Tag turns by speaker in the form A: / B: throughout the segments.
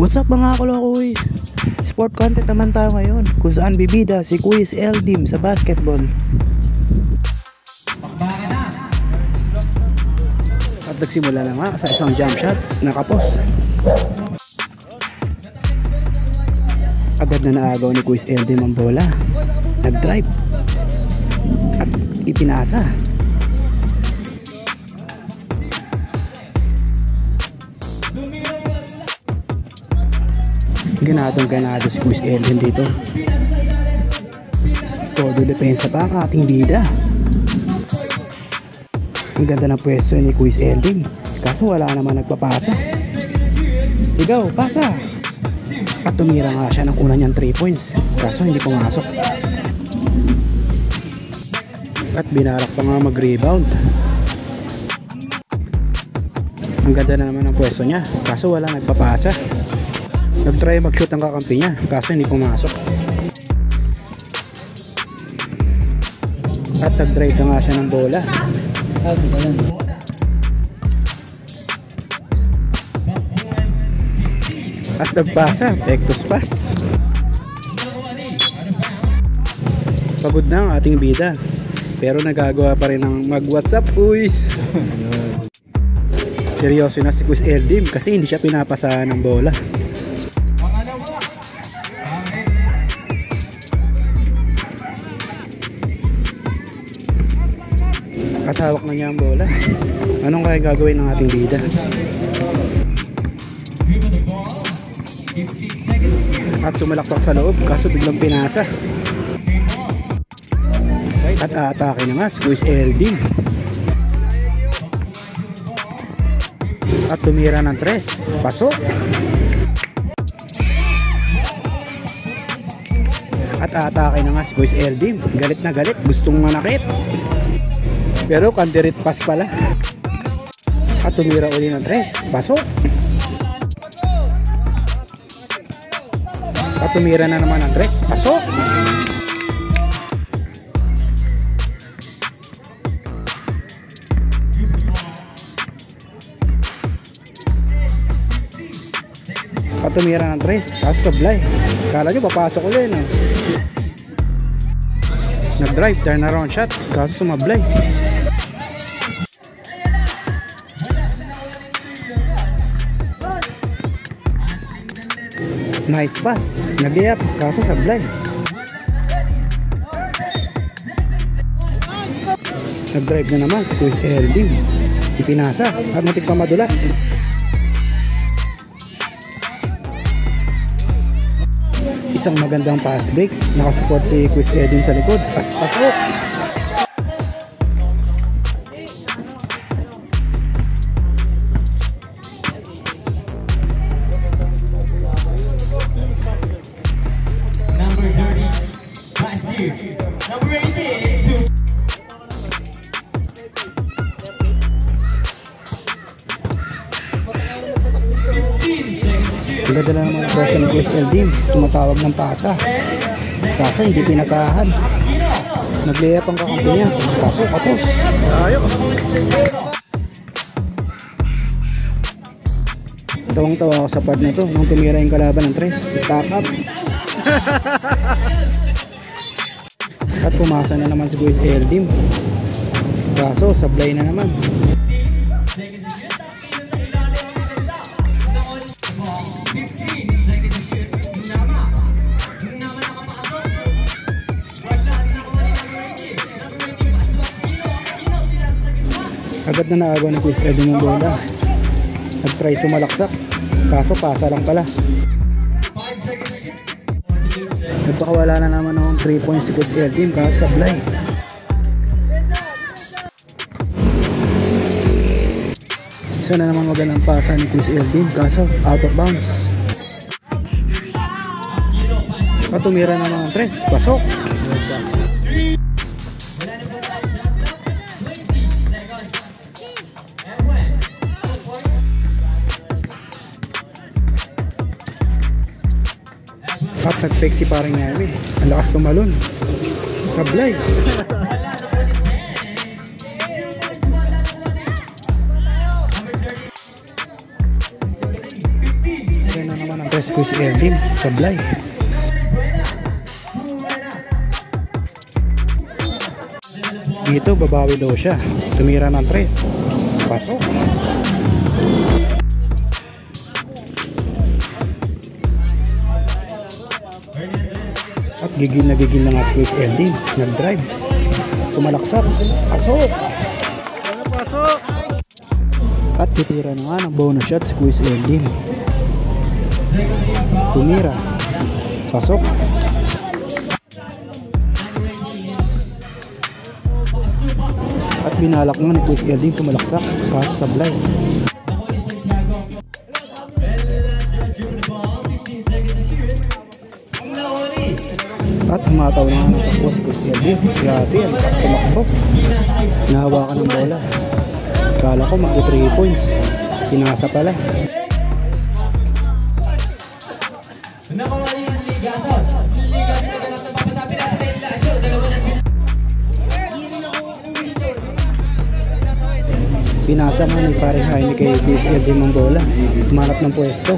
A: What's up mga kalokoys? Sport content naman tayo ngayon kung saan bibida si Quiz Eldim sa basketball. At nagsimula na nga sa isang jump shot, nakapos. Agad na naagaw ni Quiz Eldim ang bola. Nag-drive at ipinasa. Ganado si Quiz Eldim dito. Todo depensa pa ang ating bida. Ang ganda ng pwesto ni Quiz Eldim, kaso wala naman nagpapasa. Sigaw, pasa! At tumira nga siya ng una niyang 3 points, kaso hindi pumasok. At binarak pa nga mag-rebound. Ang ganda na naman ng pwesto niya, kaso wala nagpapasa. Nag-try mag-shoot ang kakampi niya, kaso hindi pumasok. At nag-drive na nga siya ng bola. At nagpasa, pektos pass. Pagod na ang ating bida, pero nagagawa pa rin ng mag-WhatsApp quiz. Seryoso na si Quiz Eldim kasi hindi siya pinapasahan ng bola. At hawak na niya ang bola. Anong kaya gagawin ng ating bida? At sumalaksak sa loob kaso biglang pinasa. At aatake na nga si Quiz Eldim. At tumira ng 3. Pasok. At aatake na nga si Quiz Eldim. Galit na galit. Gustong manakit. Pero kandirit pass pala. At tumira uli ng 3. Pasok. At tumira na naman ng 3. Pasok. At tumira ng 3. Kaso sablay. Kala nyo papasok ulit, no? Nag-drive, turn around shot. Kaso sumablay. Nice pass. Nag-layup. Kaso sablay. Nag-drive na naman si Quiz Eldim. Ipinasa at matik pa madulas. Isang magandang pass break. Nakasupport si Quiz Eldim sa likod. At pasok.
B: Number 30, pass you. Number 18,
A: Ang ganda na naman ang presyo ni Quiz Eldim. Tumatawag ng pasa. Kaso hindi pinasahan. Nag-layup ang kakampi niya. Kaso kapos. Tawang-tawa ako sa part na to nung tumira yung kalaban ng 3. Stack up. At pumasa na naman si Quiz Eldim. Kaso sablay na naman. Agad na naagaw ni Quiz Eldim ang bola. Nag-try sumalaksak, kaso pasa lang pala. Nagpakawala na naman ng 3 points si Quiz Eldim, kaso sablay. Isa na naman magandang pasa ni Quiz Eldim, kaso out of bounds. At tumira na naman ng 3, pasok. At nag-fake si parang Yami. Ang lakas tumalon. Sablay. si Kuis Eldin. Sablay. Dito babawi daw siya. Tumira ng 3. Pasok. At gigil na nga si Kuis Eldin. Nag-drive. Sumalaksak. Pasok. At titira na nga ng bonus shot si Kuis Eldin. Tumira. Pasok. At binalak nga ni Kuis Eldin sumalaksak. Kaso sablay. At humataw na nga ng takbo si Kuis Eldin. Grabe, ang lakas tumakbo. Nahawakan ng bola. Kala ko magdi 3 points. Pinasa pala. Pinasa nga ni paring Jaime kay Kuis Eldin ng bola. Tumanap ng pwesto.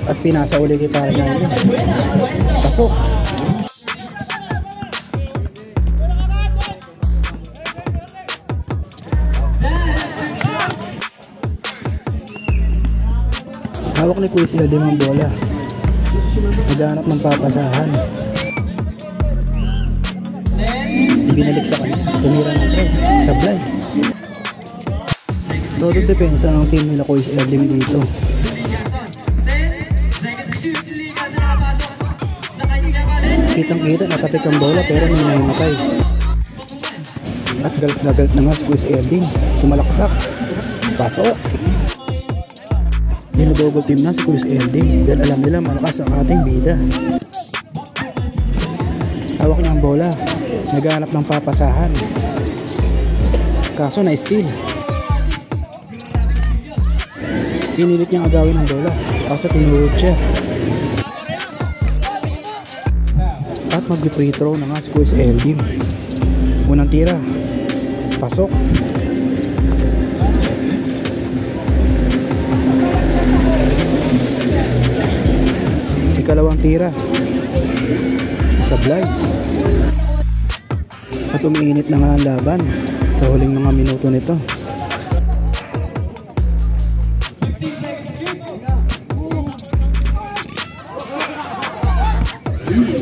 A: At pinasa uli kay paring Jaime. Pasok. Hawak ni Kuis Eldin ang bola. Naghanap ng papasahan. Binalik sa kanya. Tumira ng 3. Sablay. Todo depensa ang team nila Kuis Eldin dito. Kitang-kita natapik ang bola pero may nahimatay. At galit na nga si Kuis Eldin. Sumalaksak. Pasok. Double team na si Kuis Eldin dahil alam nila malakas ang ating bida. Hawak niya ang bola. Naghahanap ng papasahan. Kaso na-steal. Pinilit niyang agawin ang bola. Kaso tinuhod siya. At mag-free throw na nga si Kuis Eldin. Unang tira. Pasok. Ikalawang tira. Sablay. At umiinit na nga ang laban sa huling mga minuto nito.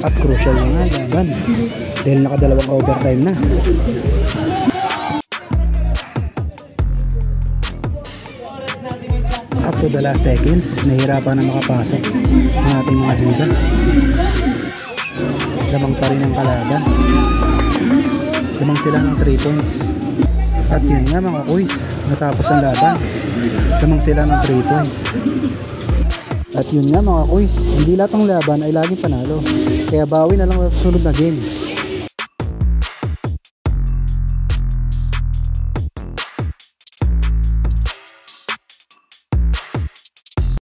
A: At crucial na nga ang laban dahil nakadalawang overtime na. Up to the last seconds, nahihirapan na makapasok ang ating mga bida. Lamang pa rin ang kalaban. Lamang sila ng 3 points. At yun nga mga kuis, natapos ang laban. Lamang sila ng 3 points. At yun nga mga kuis, hindi lahat ng laban ay laging panalo. Kaya bawi na lang sa susunod na game.